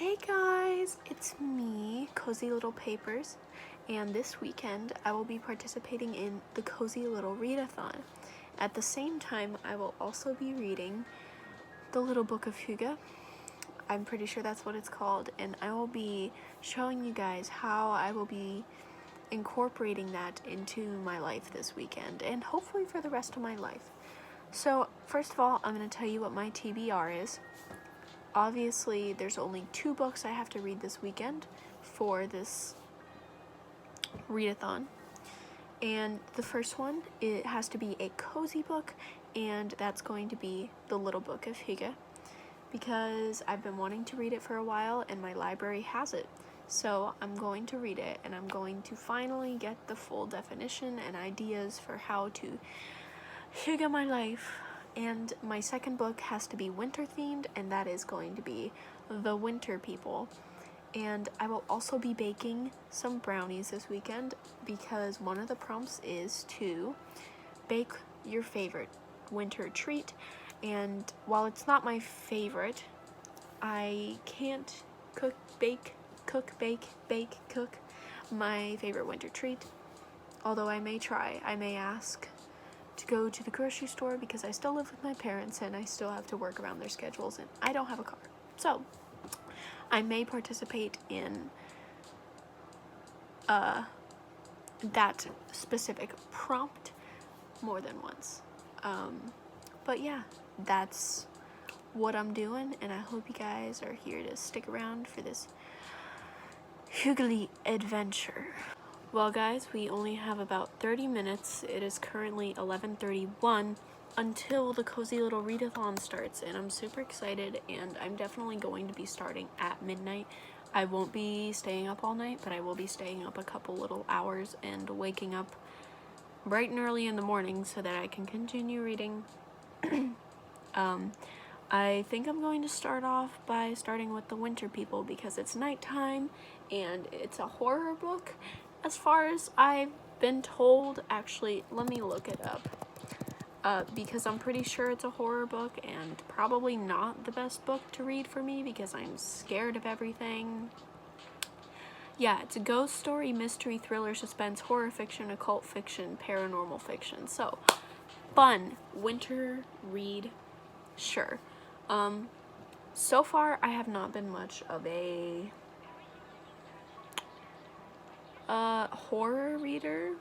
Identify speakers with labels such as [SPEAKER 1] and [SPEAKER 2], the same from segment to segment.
[SPEAKER 1] Hey guys, it's me, Cozy Little Papers, and this weekend I will be participating in the Cozy Little Readathon. At the same time, I will also be reading The Little Book of Hygge. I'm pretty sure that's what it's called, and I will be showing you guys how I will be incorporating that into my life this weekend, and hopefully for the rest of my life. So, first of all, I'm going to tell you what my TBR is. Obviously, there's only 2 books I have to read this weekend for this readathon. And the first one, it has to be a cozy book, and that's going to be The Little Book of Hygge, because I've been wanting to read it for a while and my library has it. So I'm going to read it, and I'm going to finally get the full definition and ideas for how to Hygge my life. And my second book has to be winter themed, and that is going to be The Winter People. And I will also be baking some brownies this weekend, because one of the prompts is to bake your favorite winter treat. And while it's not my favorite, I can't bake my favorite winter treat. Although I may try. I may ask to go to the grocery store, because I still live with my parents and I still have to work around their schedules, and I don't have a car. So I may participate in that specific prompt more than once. But yeah, that's what I'm doing, and I hope you guys are here to stick around for this Hygge adventure. Well guys, we only have about 30 minutes. It is currently 11:31 until the Cozy Little Readathon starts, and I'm super excited, and I'm definitely going to be starting at midnight. I won't be staying up all night, but I will be staying up a couple little hours and waking up bright and early in the morning so that I can continue reading. I think I'm going to start off by starting with The Winter People, because it's nighttime and it's a horror book, as far as I've been told. Actually, let me look it up, because I'm pretty sure it's a horror book, and probably not the best book to read for me because I'm scared of everything. Yeah, it's a ghost story, mystery, thriller, suspense, horror fiction, occult fiction, paranormal fiction. So, fun winter read, sure. So far I have not been much of a horror reader.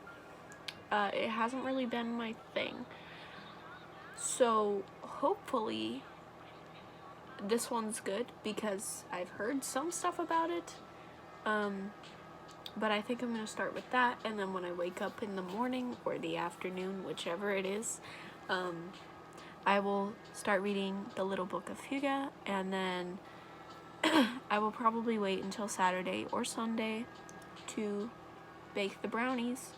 [SPEAKER 1] It hasn't really been my thing. So hopefully this one's good, because I've heard some stuff about it. But I think I'm going to start with that, and then when I wake up in the morning or the afternoon, whichever it is, I will start reading The Little Book of Hygge, and then I will probably wait until Saturday or Sunday to bake the brownies.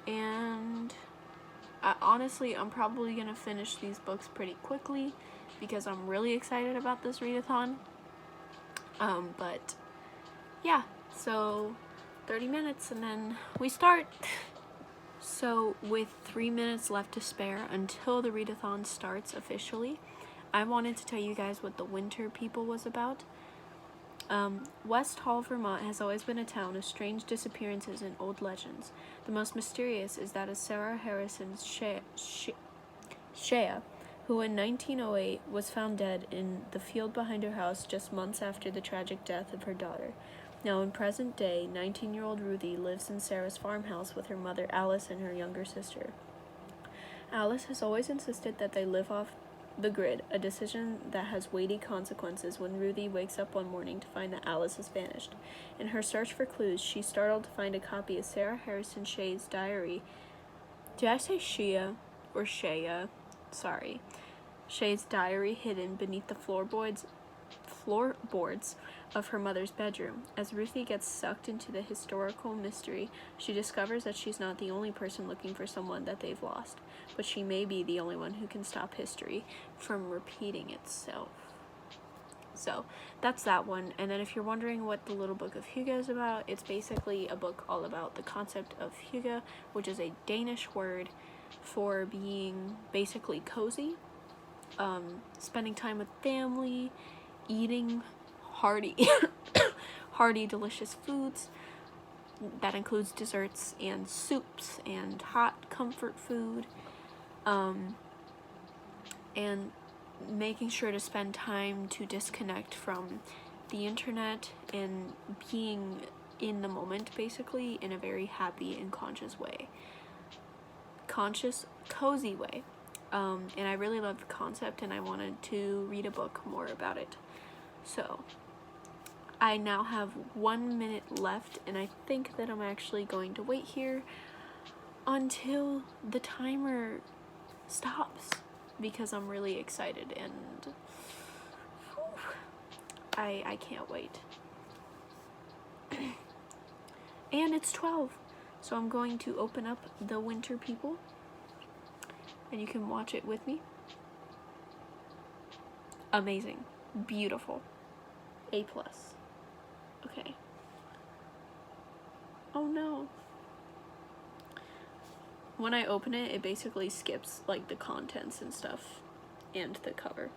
[SPEAKER 1] And honestly, I'm probably going to finish these books pretty quickly, because I'm really excited about this readathon. But yeah, so 30 minutes and then we start. So with 3 minutes left to spare until the readathon starts officially, I wanted to tell you guys what The Winter People was about. West Hall, Vermont has always been a town of strange disappearances and old legends. The most mysterious is that of Sarah Harrison's Shea, who in 1908 was found dead in the field behind her house just months after the tragic death of her daughter. Now in present day, 19-year-old Ruthie lives in Sarah's farmhouse with her mother Alice and her younger sister. Alice has always insisted that they live off the grid, a decision that has weighty consequences when Ruthie wakes up one morning to find that Alice has vanished. In her search for clues, she's startled to find a copy of Sarah Harrison Shea's diary. Did I say Shea or Shea? Sorry. Shea's diary hidden beneath the floorboards of her mother's bedroom. As Ruthie gets sucked into the historical mystery, she discovers that she's not the only person looking for someone that they've lost, but she may be the only one who can stop history from repeating itself. So that's that one. And then if you're wondering what The Little Book of Hygge is about, it's basically a book all about the concept of hygge, which is a Danish word for being basically cozy, spending time with family, eating hearty, hearty, delicious foods. That includes desserts and soups and hot comfort food, and making sure to spend time to disconnect from the internet and being in the moment, basically, in a very happy and conscious way. Conscious, cozy way. And I really love the concept, and I wanted to read a book more about it. So I now have 1 minute left, and I think that I'm actually going to wait here until the timer stops, because I'm really excited, and I can't wait. And it's 12, so I'm going to open up The Winter People, and you can watch it with me. Amazing. Beautiful. A+. Okay. Oh no. When I open it, it basically skips like the contents and stuff and the cover.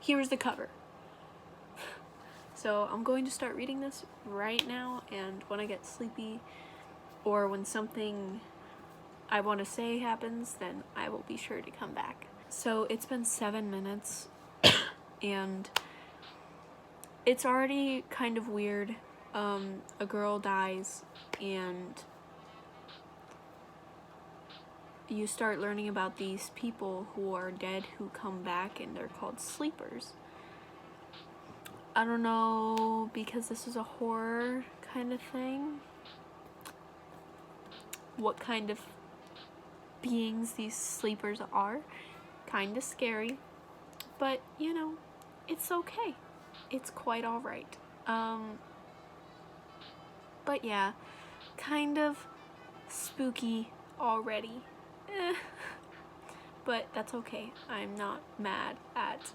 [SPEAKER 1] Here's the cover. So I'm going to start reading this right now, and when I get sleepy or when something I want to say happens, then I will be sure to come back. So it's been 7 minutes and it's already kind of weird. A girl dies and you start learning about these people who are dead who come back, and they're called sleepers. I don't know, because this is a horror kind of thing, what kind of beings these sleepers are. Kind of scary, but you know, it's okay. It's quite alright. But yeah, kind of spooky already. But that's okay. I'm not mad at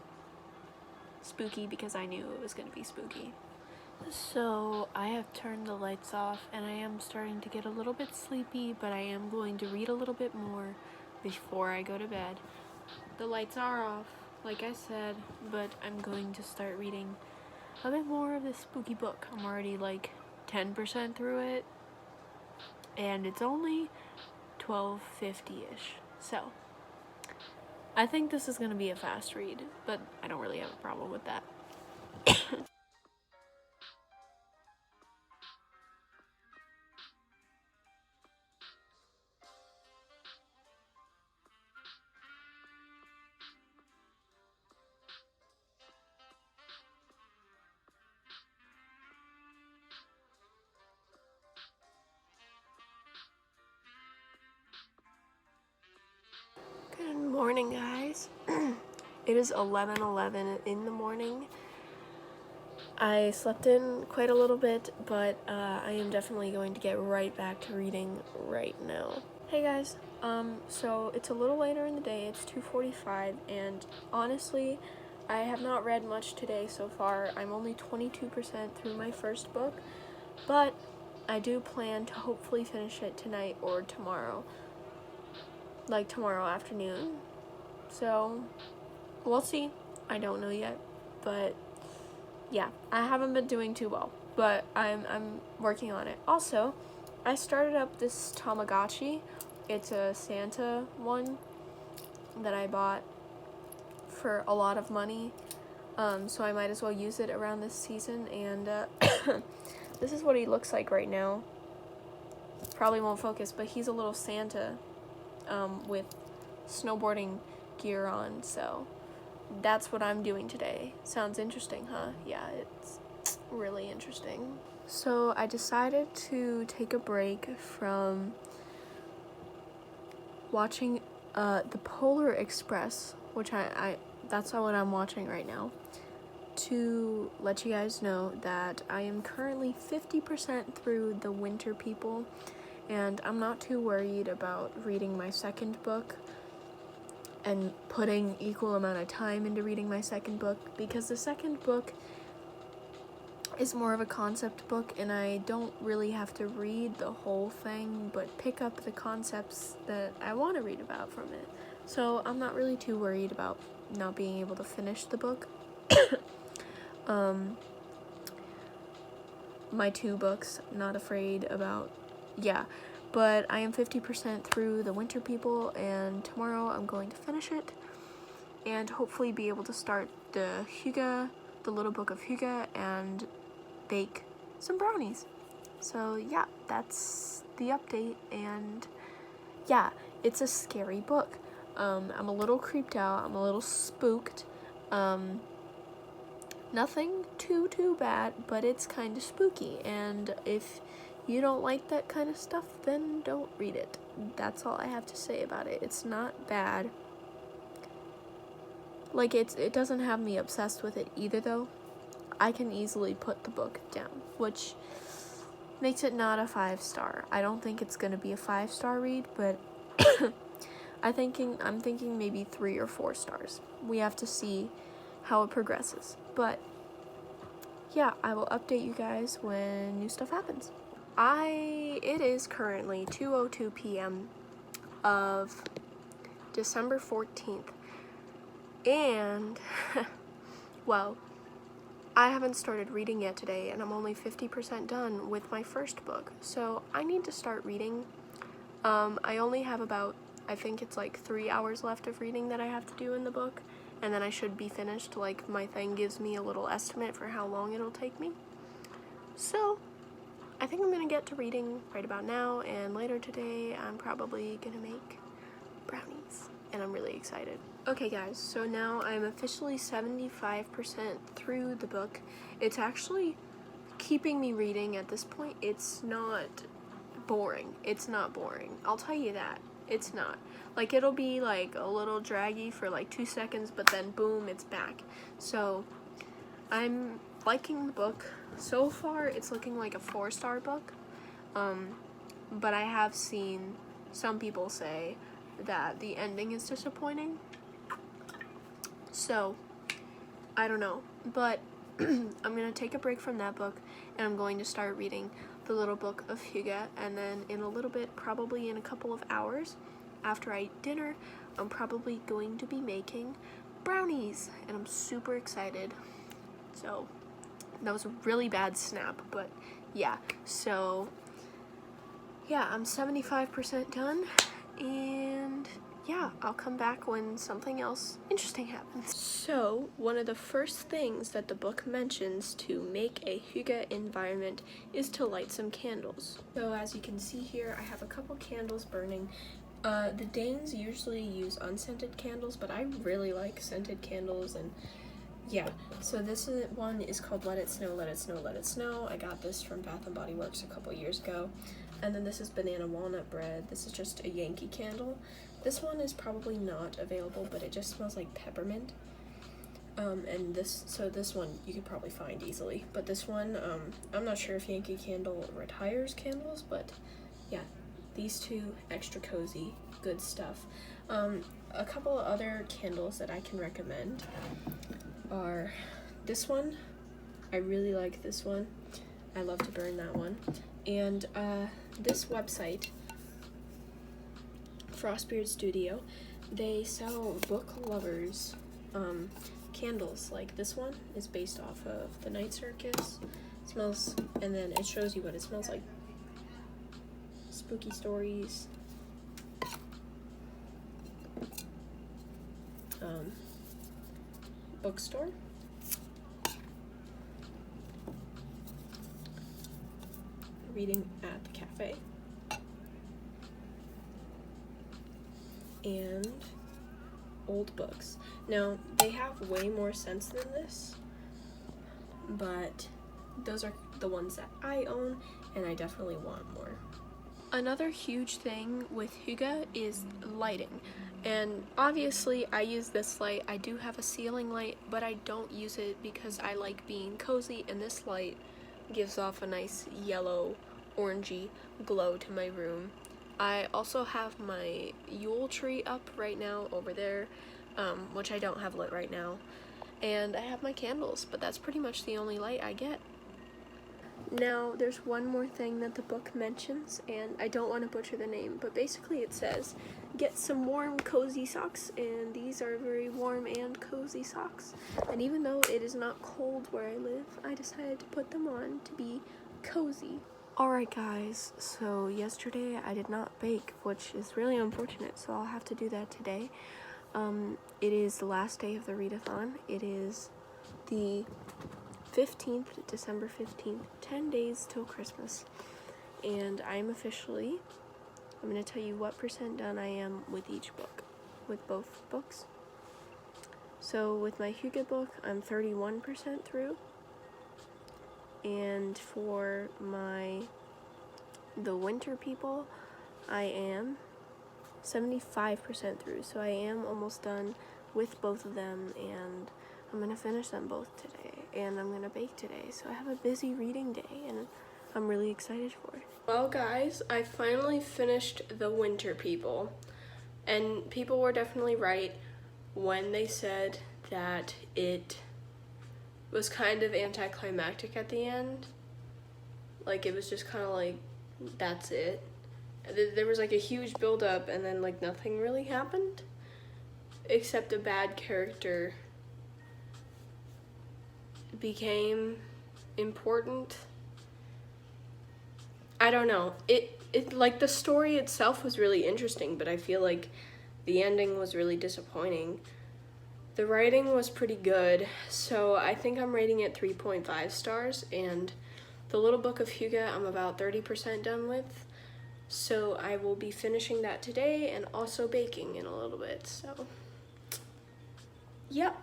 [SPEAKER 1] spooky because I knew it was gonna be spooky. So I have turned the lights off, and I am starting to get a little bit sleepy, but I am going to read a little bit more before I go to bed. The lights are off, like I said, but I'm going to start reading a bit more of this spooky book. I'm already like 10% through it, and it's only 12:50-ish. So I think this is going to be a fast read, but I don't really have a problem with that. Good morning, guys. It is 11:11 in the morning. I slept in quite a little bit, but I am definitely going to get right back to reading right now. Hey guys, so it's a little later in the day, it's 2:45, and honestly, I have not read much today so far. I'm only 22% through my first book, but I do plan to hopefully finish it tonight or tomorrow, like tomorrow afternoon. So we'll see. I don't know yet, but yeah, I haven't been doing too well, but I'm working on it. Also, I started up this Tamagotchi. It's a Santa one that I bought for a lot of money, so I might as well use it around this season, and this is what he looks like right now. Probably won't focus, but he's a little Santa with snowboarding gear on, so that's what I'm doing today. Sounds interesting, huh? Yeah, it's really interesting. So I decided to take a break from watching the Polar Express, which that's what I'm watching right now, to let you guys know that I am currently 50% through The Winter People, and I'm not too worried about reading my second book and putting equal amount of time into reading my second book, because the second book is more of a concept book, and I don't really have to read the whole thing, but pick up the concepts that I want to read about from it. So I'm not really too worried about not being able to finish the book. My 2 books, not afraid about, yeah. But I am 50% through The Winter People, and tomorrow I'm going to finish it and hopefully be able to start the Hygge, the Little Book of Hygge, and bake some brownies. So yeah, that's the update, and yeah, it's a scary book. I'm a little creeped out, I'm a little spooked. Nothing too bad, but it's kind of spooky, and if you don't like that kind of stuff, then don't read it. That's all I have to say about it. It's not bad. Like, it doesn't have me obsessed with it either, though. I can easily put the book down, which makes it not a 5-star. I don't think it's gonna be a 5-star read, but I'm thinking maybe 3 or 4 stars. We have to see how it progresses. But yeah, I will update you guys when new stuff happens. It is currently 2:02 p.m. of December 14th. And well, I haven't started reading yet today, and I'm only 50% done with my first book. So I need to start reading. I only have about, I think it's like 3 hours left of reading that I have to do in the book, and then I should be finished. Like, my thing gives me a little estimate for how long it'll take me. So I think I'm gonna get to reading right about now, and later today I'm probably gonna make brownies, and I'm really excited. Okay guys, so now I'm officially 75% through the book. It's actually keeping me reading at this point. It's not boring. It's not boring. I'll tell you that. It's not. Like, it'll be like a little draggy for like 2 seconds, but then boom, it's back. So I'm liking the book. So far, it's looking like a 4-star book. But I have seen some people say that the ending is disappointing. So, I don't know. But I'm going to take a break from that book, and I'm going to start reading The Little Book of Hygge, and then in a little bit, probably in a couple of hours, after I eat dinner, I'm probably going to be making brownies, and I'm super excited. So that was a really bad snap, but yeah. So yeah, I'm 75% done, and yeah, I'll come back when something else interesting happens. So one of the first things that the book mentions to make a hygge environment is to light some candles. So as you can see here, I have a couple candles burning. The Danes usually use unscented candles, but I really like scented candles, and yeah. So this one is called Let It Snow, Let It Snow, Let It Snow. I got this from Bath & Body Works a couple years ago. And then this is Banana Walnut Bread. This is just a Yankee candle. This one is probably not available, but it just smells like peppermint. And this one you could probably find easily. But this one, I'm not sure if Yankee Candle retires candles, but yeah, these two, extra cozy, good stuff. A couple of other candles that I can recommend are this one. I really like this one. I love to burn that one. And this website, Frostbeard Studio, they sell book lovers candles. Like this one is based off of The Night Circus. It smells, and then it shows you what it smells like. Spooky Stories. Bookstore. Reading at the Cafe. And Old Books. Now, they have way more scents than this, but those are the ones that I own, and I definitely want more. Another huge thing with hygge is lighting, and obviously I use this light. I do have a ceiling light, but I don't use it because I like being cozy, and this light gives off a nice yellow, orangey glow to my room. I also have my Yule tree up right now over there, which I don't have lit right now, and I have my candles, but that's pretty much the only light I get. Now, there's one more thing that the book mentions, and I don't want to butcher the name, but basically it says, get some warm, cozy socks, and these are very warm and cozy socks. And even though it is not cold where I live, I decided to put them on to be cozy. Alright guys, so yesterday I did not bake, which is really unfortunate, so I'll have to do that today. It is the last day of the readathon. It is the 15th, December 15th, 10 days till Christmas. And I'm going to tell you what percent done I am with each book, with both books. So with my Hygge book, I'm 31% through. And for the Winter People, I am 75% through. So I am almost done with both of them, and I'm going to finish them both today, and I'm going to bake today. So I have a busy reading day, and I'm really excited for it. Well guys, I finally finished The Winter People, and people were definitely right when they said that it was kind of anticlimactic at the end. Like, it was just kind of like, that's it. There was like a huge build-up, and then like nothing really happened, except a bad character became important. I don't know. It like, the story itself was really interesting, but I feel like the ending was really disappointing. The writing was pretty good, so I think I'm rating it 3.5 stars, and The Little Book of Hygge I'm about 30% done with, so I will be finishing that today and also baking in a little bit, so yep.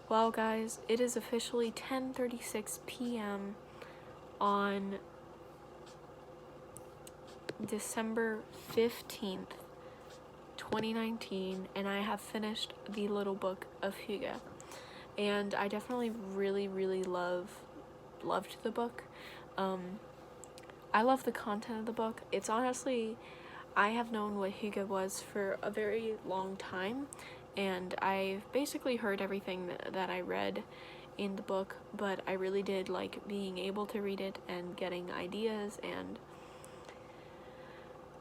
[SPEAKER 1] Well guys, it is officially 10:36 p.m. on December 15th, 2019, and I have finished The Little Book of Hygge. And I definitely really loved the book. I love the content of the book. It's honestly, I have known what Hygge was for a very long time, and I've basically heard everything that I read in the book, but I really did like being able to read it and getting ideas, and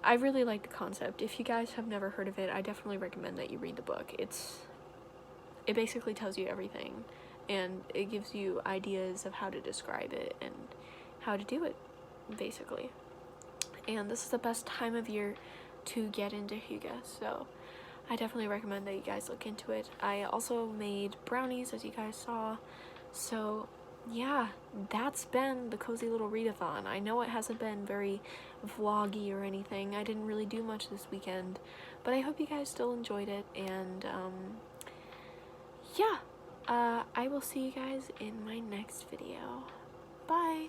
[SPEAKER 1] I really like the concept. If you guys have never heard of it, I definitely recommend that you read the book. It basically tells you everything, and it gives you ideas of how to describe it and how to do it, basically. And this is the best time of year to get into Hygge, so I definitely recommend that you guys look into it. I also made brownies, as you guys saw, so yeah, that's been the cozy little readathon. I know it hasn't been very vloggy or anything. I didn't really do much this weekend, but I hope you guys still enjoyed it, and yeah, I will see you guys in my next video. Bye!